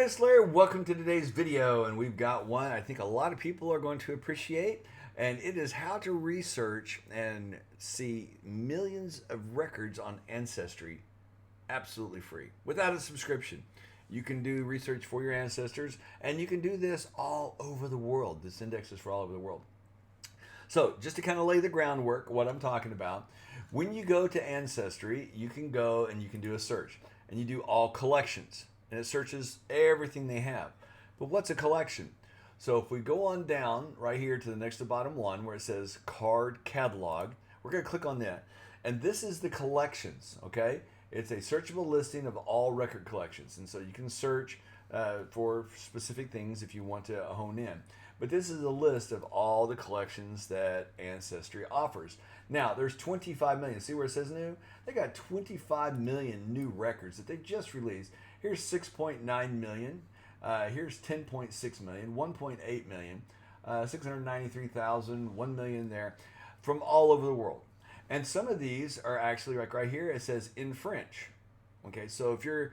it's Larry. Welcome to today's video, and we've got one I think a lot of people are going to appreciate, and it is how to research and see millions of records on Ancestry absolutely free without a subscription. You can do research for your ancestors, and you can do this all over the world. This index is for all over the world. So just to kind of lay the groundwork, what I'm talking about, when you go to Ancestry, you can go and you can do a search, and you do all collections, and it searches everything they have. But what's a collection? So if we go on down right here to the next to bottom one where it says card catalog, we're going to click on that. And this is the collections, okay? It's a searchable listing of all record collections. And so you can search for specific things if you want to hone in. But this is a list of all the collections that Ancestry offers. Now, there's 25 million. See where it says new? They got 25 million new records that they just released. Here's 6.9 million. Here's 10.6 million, 1.8 million, 693,000, 1 million there from all over the world. And some of these are actually, like right here, it says in French. Okay, so if you're,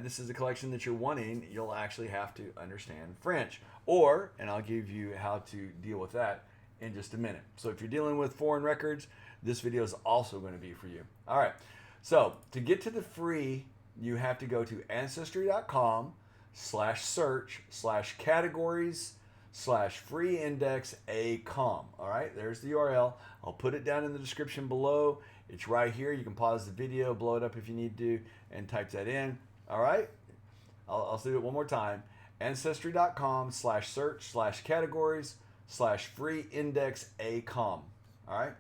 this is a collection that you're wanting, you'll actually have to understand French. Or, and I'll give you how to deal with that in just a minute. So if you're dealing with foreign records, this video is also going to be for you. All right, so to get to the free, you have to go to ancestry.com/search/categories/free-index-a-com. All right, there's the URL. I'll put it down in the description below. It's right here. You can pause the video, blow it up if you need to, and type that in. All right, I'll do it one more time. Ancestry.com/search/categories/free-index-a-com. All right,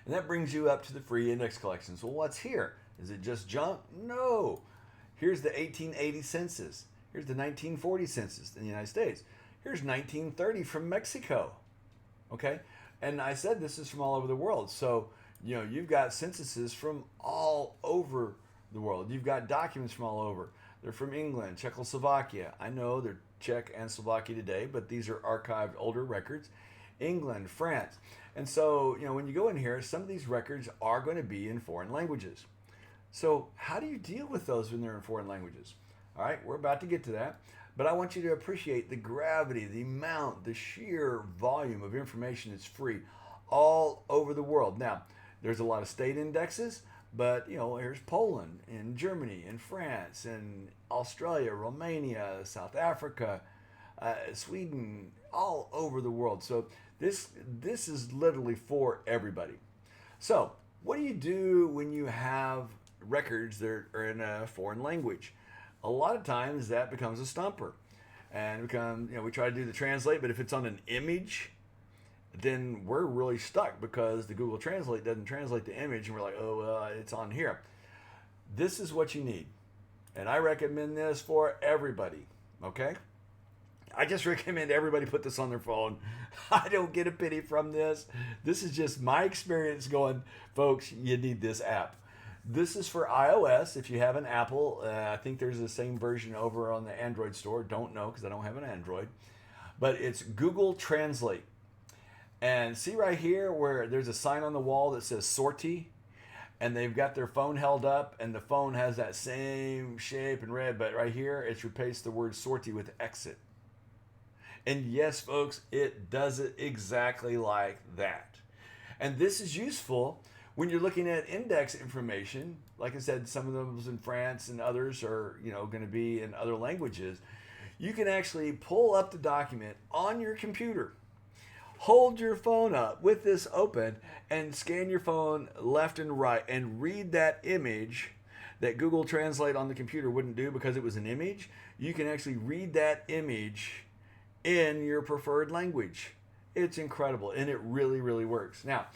and that brings you up to the free index collections. Well, what's here? Is it just junk? No. Here's the 1880 census. Here's the 1940 census in the United States. Here's 1930 from Mexico. Okay? And I said this is from all over the world. So, you know, you've got censuses from all over the world. You've got documents from all over. They're from England, Czechoslovakia. I know they're Czech and Slovakia today, but these are archived older records. England, France. And so, you know, when you go in here, some of these records are going to be in foreign languages. So how do you deal with those when they're in foreign languages? All right, we're about to get to that. But I want you to appreciate the gravity, the amount, the sheer volume of information that's free all over the world. Now, there's a lot of state indexes, but, you know, here's Poland and Germany and France and Australia, Romania, South Africa, Sweden, all over the world. So this is literally for everybody. So what do you do when you have records that are in a foreign language? A lot of times that becomes a stumper, and we try to do the translate, but if it's on an image, then we're really stuck because the Google Translate doesn't translate the image, and we're like, oh, well, it's on here. This is what you need, and I recommend this for everybody. Okay, I just recommend everybody put this on their phone. I don't get a penny from this. This is just my experience going, folks, you need this app. This is for iOS. If you have an Apple, I think there's the same version over on the Android store. Don't know because I don't have an Android. But it's Google Translate. And see right here where there's a sign on the wall that says sortie, and they've got their phone held up, and the phone has that same shape and red, but right here it's replaced the word sortie with exit. And yes, folks, it does it exactly like that. And this is useful when you're looking at index information. Like I said, some of those in France and others are, you know, going to be in other languages. You can actually pull up the document on your computer, hold your phone up with this open, and scan your phone left and right and read that image that Google Translate on the computer wouldn't do because it was an image. You can actually read that image in your preferred language. It's incredible, and it really, really works. Now,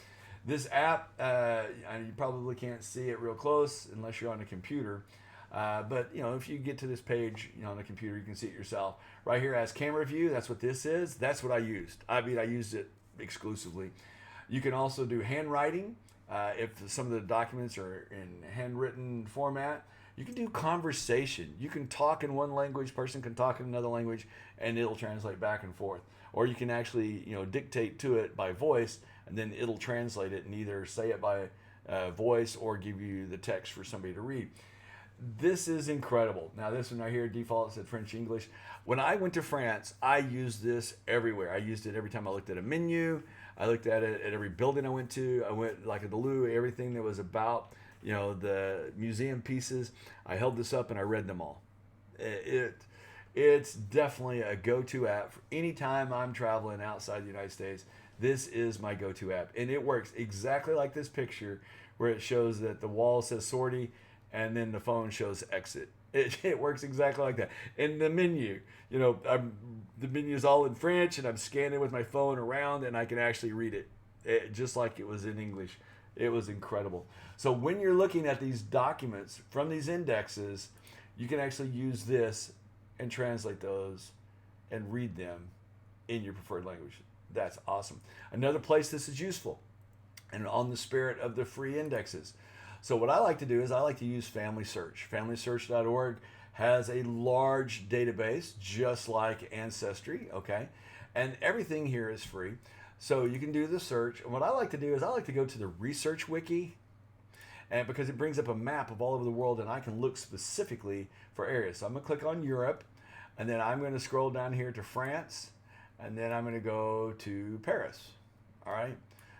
this app, you probably can't see it real close unless you're on a computer. But, you know, if you get to this page, you know, on the computer, you can see it yourself. Right here as camera view, that's what this is. That's what I used. I mean, I used it exclusively. You can also do handwriting. If some of the documents are in handwritten format, you can do conversation. You can talk in one language, person can talk in another language, and it'll translate back and forth. Or you can actually, you know, dictate to it by voice, and then it'll translate it and either say it by voice or give you the text for somebody to read. this is incredible. Now this one right here, default said French English. When I went to France, I used this everywhere. I used it every time I looked at a menu. I looked at it at every building I went to. I went like at the Louvre, everything that was about, you know, the museum pieces. I held this up and I read them all. It's definitely a go-to app for any time I'm traveling outside the United States. This is my go-to app, and it works exactly like this picture where it shows that the wall says sortie and then the phone shows exit. It works exactly like that. And the menu, you know, the menu is all in French, and I'm scanning with my phone around, and I can actually read it just like it was in English. It was incredible. So when you're looking at these documents from these indexes, you can actually use this and translate those and read them in your preferred language. That's awesome. Another place this is useful, and on the spirit of the free indexes. So what I like to do is I like to use Family Search. FamilySearch.org has a large database, just like Ancestry, okay? And everything here is free. So you can do the search. And what I like to do is I like to go to the Research Wiki, and because it brings up a map of all over the world, and I can look specifically for areas. So I'm gonna click on Europe, and then I'm gonna scroll down here to France, and then I'm gonna go to Paris, all right?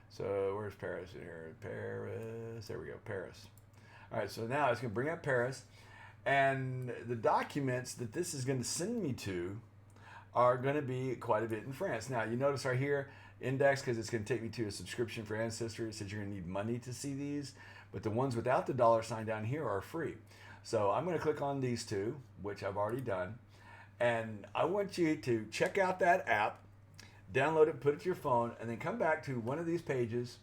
So where's Paris in here? Paris, there we go, Paris. All right, so now it's gonna bring up Paris, and the documents that this is gonna send me to are gonna be quite a bit in France. Now you notice right here, index, because it's gonna take me to a subscription for Ancestry. It says you're gonna need money to see these, but the ones without the $ down here are free. So I'm gonna click on these two, which I've already done, and I want you to check out that app, download it, put it to your phone, and then come back to one of these pages,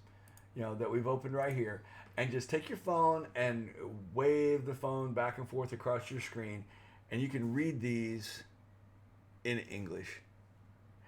you know, that we've opened right here, and just take your phone and wave the phone back and forth across your screen, and you can read these in English.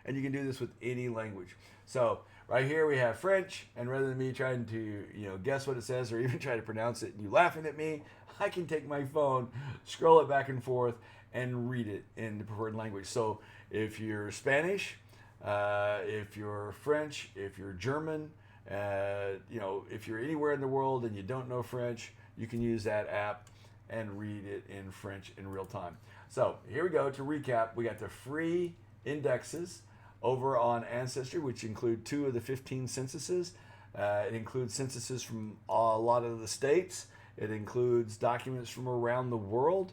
And you can do this with any language. So right here we have French, and rather than me trying to, you know, guess what it says or even try to pronounce it and you laughing at me, I can take my phone, scroll it back and forth, and read it in the preferred language. So if you're Spanish, if you're French, if you're German, you know, if you're anywhere in the world and you don't know French, you can use that app and read it in French in real time. So here we go. To recap, we got the free indexes over on Ancestry, which include 2 of the 15 censuses. It includes censuses from a lot of the states. It includes documents from around the world.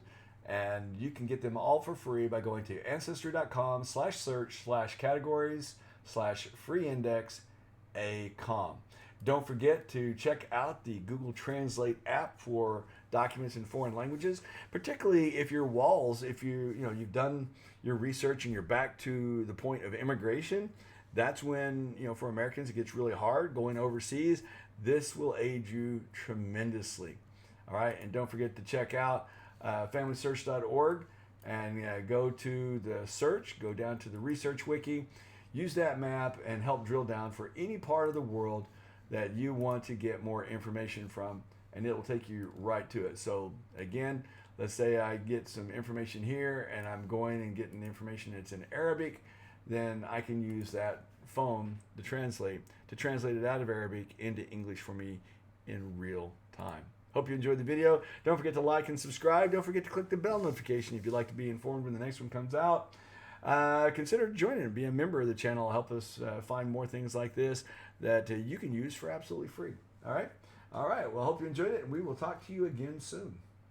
And you can get them all for free by going to ancestry.com/search/categories/free-index-a-com. Don't forget to check out the Google Translate app for documents in foreign languages, particularly if your walls, if you've done your research and you're back to the point of immigration. That's when, you know, for Americans, it gets really hard going overseas. This will aid you tremendously. All right, and don't forget to check out FamilySearch.org and go to the search, go down to the Research Wiki, use that map and help drill down for any part of the world that you want to get more information from, and it will take you right to it. So again, let's say I get some information here and I'm going and getting information that's in Arabic, then I can use that phone to translate it out of Arabic into English for me in real time. Hope you enjoyed the video. Don't forget to like and subscribe. Don't forget to click the bell notification if you'd like to be informed when the next one comes out. Consider joining and be a member of the channel. Help us find more things like this that you can use for absolutely free. All right? All right. Well, I hope you enjoyed it, and we will talk to you again soon.